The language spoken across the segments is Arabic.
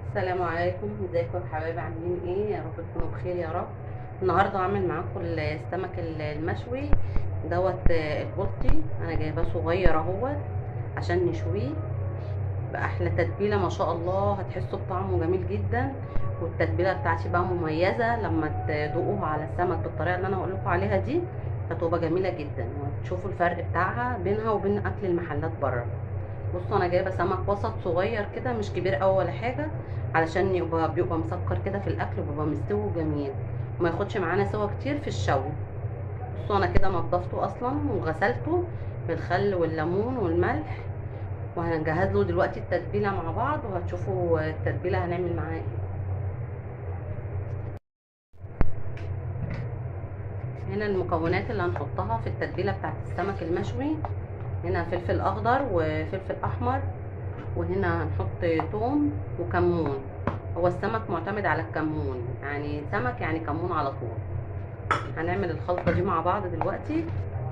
السلام عليكم، ازيكم يا حبايبي؟ عاملين ايه؟ يا رب تكونوا بخير يا رب. النهارده هعمل معاكم السمك المشوي دوت، البلطي. انا جايباه صغير اهوت عشان نشويه باحلى تتبيله. ما شاء الله هتحسوا بطعمه جميل جدا، والتتبيله بتاعتي بقى مميزه. لما تدوقوها على السمك بالطريقه اللي انا هقول لكم عليها دي هتبقى جميله جدا، وهتشوفوا الفرق بتاعها بينها وبين اكل المحلات بره. بصوا انا جايبه سمك وسط صغير كده، مش كبير قوي ولا حاجه، علشان بيبقى مسكر كده في الاكل، وبيبقى مستوي وجميل وما ياخدش معانا سوا كتير في الشوي. بصوا انا كده نضفته اصلا وغسلته بالخل والليمون والملح، وهنجهز له دلوقتي التتبيله مع بعض، وهتشوفوا التتبيله هنعمل معاه ايه. هنا المكونات اللي هنحطها في التتبيله بتاعت السمك المشوي: هنا فلفل اخضر وفلفل احمر، وهنا هنحط توم وكمون. هو السمك معتمد على الكمون، يعني سمك يعني كمون على طول. هنعمل الخلطة دي مع بعض دلوقتي.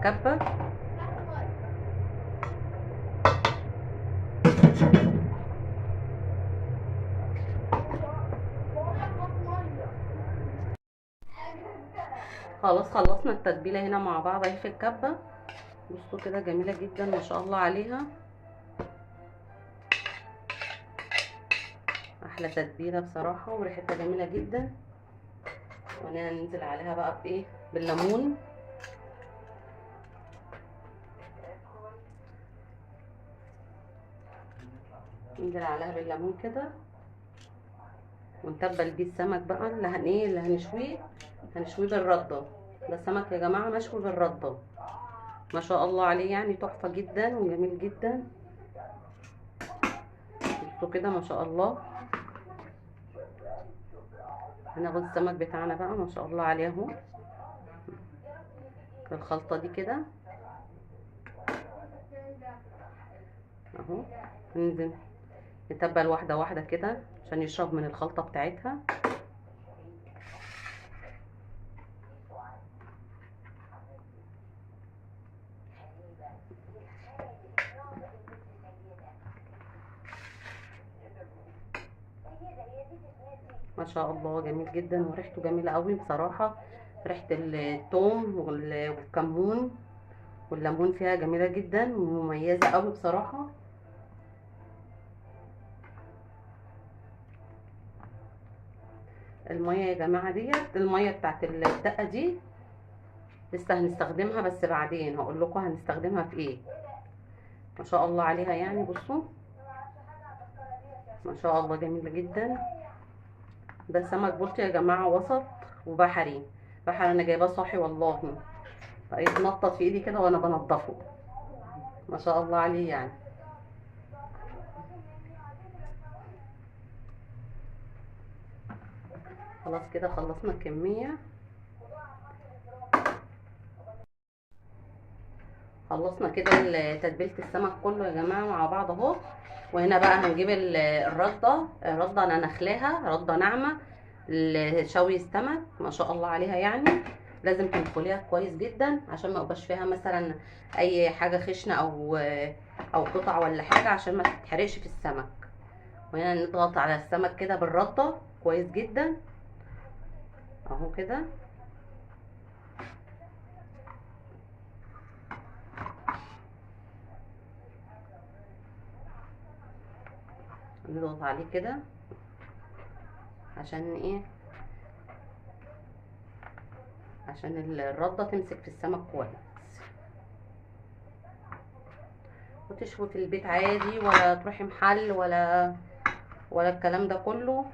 كبة، خلاص خلصنا التتبيلة هنا مع بعض اهي في الكبة. بصوا كده جميلة جدا ما شاء الله عليها، احلى تتبيلة بصراحة وريحتها جميلة جدا. وهنا ننزل عليها بقى بايه؟ بالليمون. ننزل عليها بالليمون كده، ونتبل بيه السمك بقى اللي اللي هنشويه. هنشويه بالردة. ده سمك يا جماعة مشوي بالردة، ما شاء الله عليه، يعني تحفة جدا وجميل جدا. بصوا كده ما شاء الله. هناخد السمك بتاعنا بقى ما شاء الله عليه اهو في الخلطة دي كده اهو. ننزل نتبل واحدة واحدة كده عشان يشرب من الخلطة بتاعتها. ما شاء الله جميل جدا، وريحته جميلة قوي بصراحة. ريحة الثوم والكمون والليمون فيها جميلة جدا ومميزة قوي بصراحة. المية يا جماعة ديت، المية بتاعت الدقة دي لسه هنستخدمها، بس بعدين هقول لكم هنستخدمها في ايه. ما شاء الله عليها، يعني بصوا ما شاء الله جميلة جدا. ده سمك بلطي يا جماعة وسط وبحري. بحري انا جايباه صاحي والله، فيتنطط في ايدي كده وانا بنضفه. ما شاء الله عليه يعني. خلاص كده خلصنا الكمية. خلصنا كده تتبيلة السمك كله يا جماعة مع بعض اهو. وهنا بقى هنجيب الردة انا نخلاها ردة ناعمة لشوي السمك ما شاء الله عليها يعني. لازم تنخليها كويس جدا عشان ما يبقاش فيها مثلا اي حاجة خشنة او قطع ولا حاجة، عشان ما تتحرقش في السمك. وهنا نضغط على السمك كده بالردة كويس جدا اهو كده. نضغط عليه كده عشان ايه؟ عشان الردة تمسك في السمك كويس. وتشوي في البيت عادي، ولا تروحي محل ولا الكلام ده كله.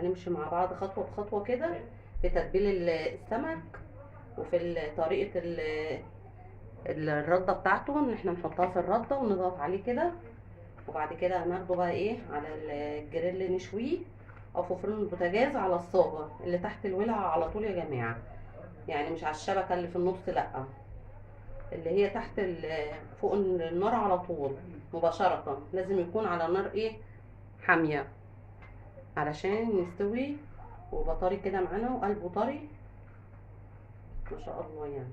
هنمشي مع بعض خطوة بخطوة كده في تتبيل السمك، وفي طريقة الردة بتاعته، ان احنا نحطها في الردة ونضغط عليه كده. وبعد كده هناخده بقى ايه على الجريل نشويه، او في فرن البوتاجاز على الصاجة اللي تحت الولعة على طول يا جماعة. يعني مش على الشبكة اللي في النص، لا، اللي هي تحت فوق النار على طول مباشرة. لازم يكون على نار ايه؟ حامية، علشان يستوي ويبقى طري كده معانا وقلبه طري. ما شاء الله يعني.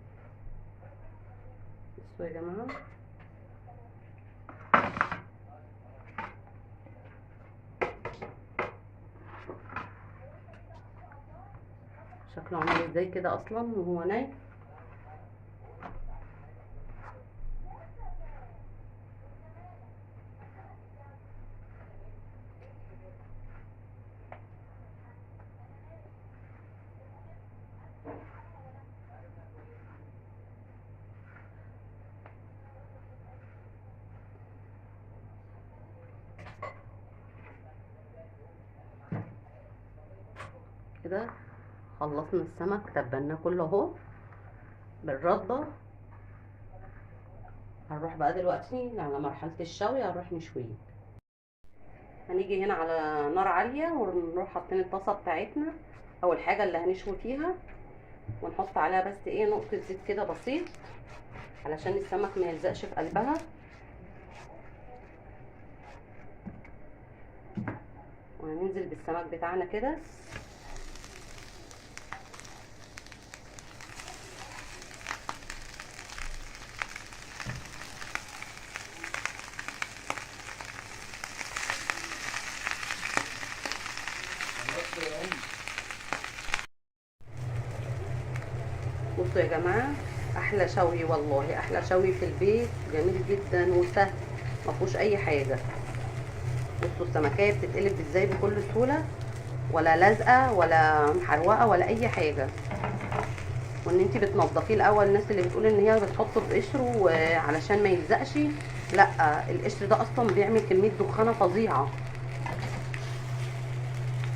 بصوا يا جماعه، شكله عامل ازاي كده اصلا وهو ناي. كده خلصنا السمك، تبلناه كله اهو بالرده. هنروح بقى دلوقتي على مرحله الشوي، هنروح نشويه. هنيجي هنا على نار عاليه ونروح حاطين الطاسه بتاعتنا، اول حاجه اللي هنشوي فيها، ونحط عليها بس ايه نقطه زيت كده بسيط علشان السمك ما يلزقش في قلبها. وهننزل بالسمك بتاعنا كده. بصوا يا جماعه، احلى شوي والله، احلى شوي في البيت، جميل جدا وسهل، ما فيهوش اي حاجه. بصوا السمكيه بتتقلب ازاي بكل سهوله، ولا لازقه ولا محروقه ولا اي حاجه. وان انتي بتنضفيه الاول، الناس اللي بتقول ان هي بتحطه بقشره علشان ما يلزقش، لا، القشر ده اصلا بيعمل كميه دخانه فظيعه.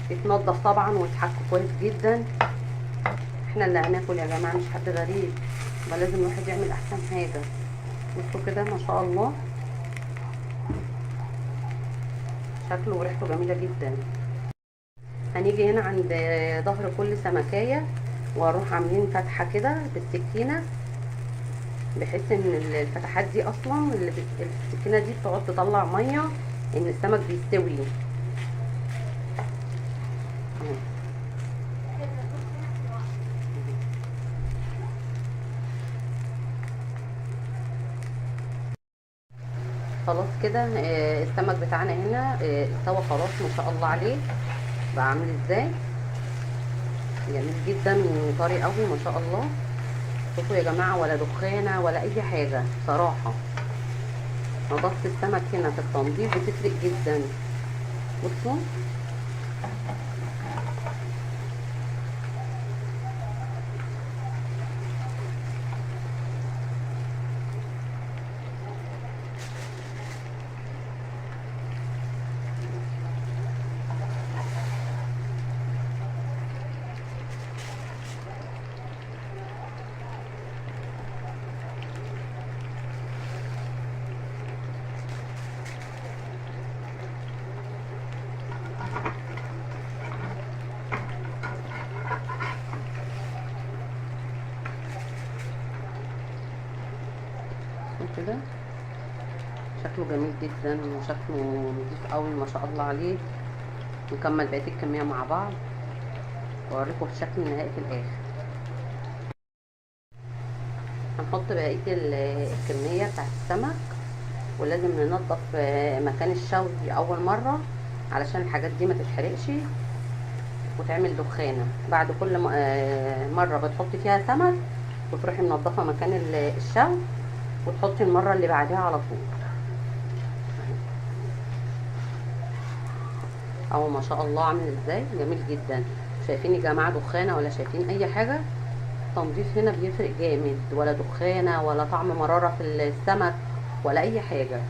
يتنضف طبعا ويتحك كويس جدا. احنا اللي هناكل يا جماعه، مش حد غريب، يبقى لازم الواحد يعمل احسن حاجه. بصوا كده ما شاء الله، شكله وريحته جميله جدا. هنيجي هنا عند ظهر كل سمكيه، واروح عاملين فتحه كده بالسكينه، بحيث ان الفتحات دي اصلا السكينه دي بتقعد تطلع ميه ان السمك بيستوي اهو. خلاص كده السمك بتاعنا هنا استوى خلاص، ما شاء الله عليه، بقى عامل ازاي، جميل جدا وطري قوي ما شاء الله. شوفوا يا جماعه، ولا دخانه ولا اي حاجه صراحه. نظافه السمك هنا في التنظيف بتفرق جدا. بصوا كده شكله جميل جدا وشكله نضيف قوي ما شاء الله عليه. نكمل بقيه الكميه مع بعض واوريكم الشكل النهائي في الاخر. هنحط بقيه الكميه بتاعت السمك، ولازم ننضف مكان الشوي اول مره علشان الحاجات دي ما تتحرقش وتعمل دخانه. بعد كل مره بتحطي فيها سمك وتروحي منضفه مكان الشوي، وتحطي المره اللي بعدها على طول. اهو ما شاء الله عامل ازاي، جميل جدا. شايفين يا جماعه دخانه ولا شايفين اي حاجه؟ التنظيف هنا بيفرق جامد، ولا دخانه ولا طعم مراره في السمك ولا اي حاجه.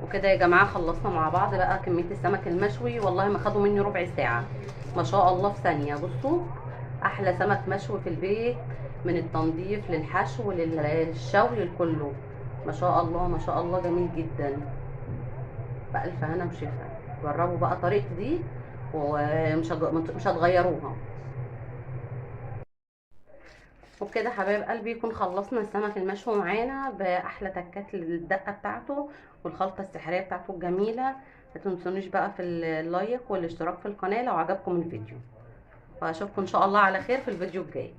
وكده يا جماعه خلصنا مع بعض بقى كميه السمك المشوي، والله ما خدوا مني ربع ساعه ما شاء الله في ثانيه. بصوا احلى سمك مشوي في البيت، من التنظيف للحشو للشوي لكله، ما شاء الله ما شاء الله، جميل جدا. بألف هنا وشفا. جربوا بقى طريقتي دي مش هتغيروها. وبكده حبايب قلبي يكون خلصنا السمك المشوي معانا باحلى تكات للدقه بتاعته والخلطه السحريه بتاعته الجميله. ما تنسونيش بقى في اللايك والاشتراك في القناه لو عجبكم الفيديو. واشوفكم ان شاء الله على خير في الفيديو الجاي.